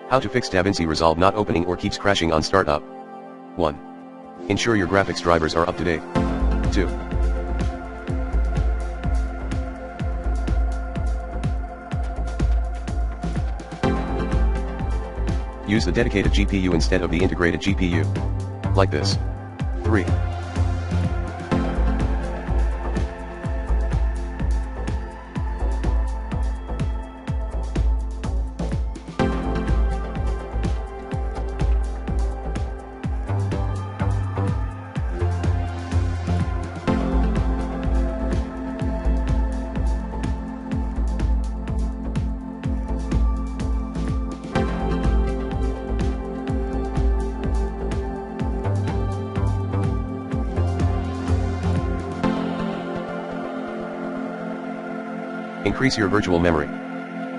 How to fix DaVinci Resolve not opening or keeps crashing on startup. 1. Ensure your graphics drivers are up to date. 2. Use the dedicated GPU instead of the integrated GPU. Like this. 3. Increase your virtual memory.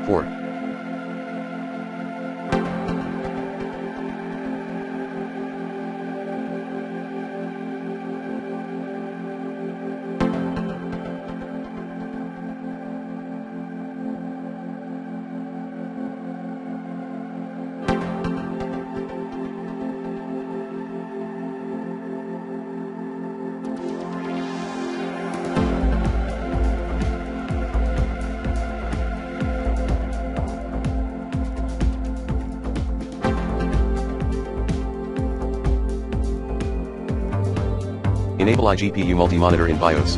4. Enable iGPU multi-monitor in BIOS.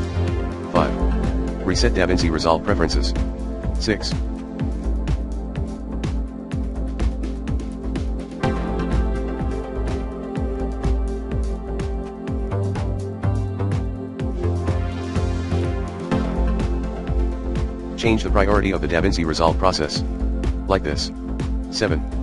5. Reset DaVinci Resolve preferences. 6. Change the priority of the DaVinci Resolve process. Like this. 7.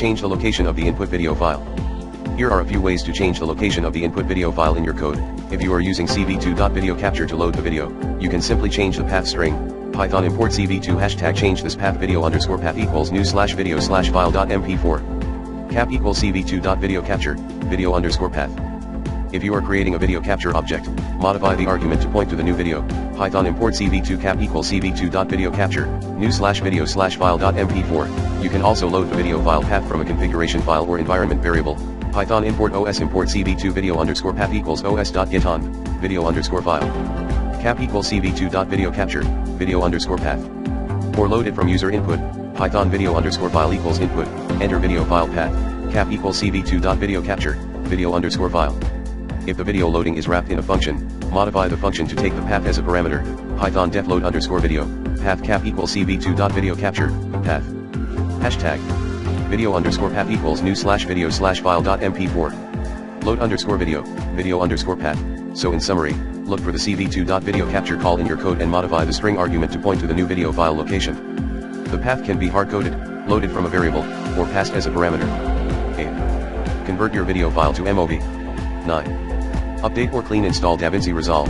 Change the location of the input video file. Here are a few ways to change the location of the input video file in your code. If you are using cv2.video capture to load the video, you can simply change the path string. Python import cv2 hashtag change this path video underscore path equals new slash video slash file.mp4. Cap equals cv2.video capture, video underscore path. If you are creating a video capture object, modify the argument to point to the new video. Python import cv2 cap equals cv2.video capture, new slash video slash file.mp4. You can also load the video file path from a configuration file or environment variable. Python import os import cv2 video underscore path equals os.geton, video underscore file. Cap equals cv2.video capture, video underscore path. Or load it from user input. Python video underscore file equals input, enter video file path, cap equals cv2.video capture, video underscore file. If the video loading is wrapped in a function, modify the function to take the path as a parameter. Python def load underscore video, path cap equals cv2.video capture, path. Hashtag. Video underscore path equals new slash video slash file.mp4. Load underscore video, video underscore path. So in summary, look for the cv2.video capture call in your code and modify the string argument to point to the new video file location. The path can be hard-coded, loaded from a variable, or passed as a parameter. 8. Convert your video file to MOV. 9. Update or clean install DaVinci Resolve.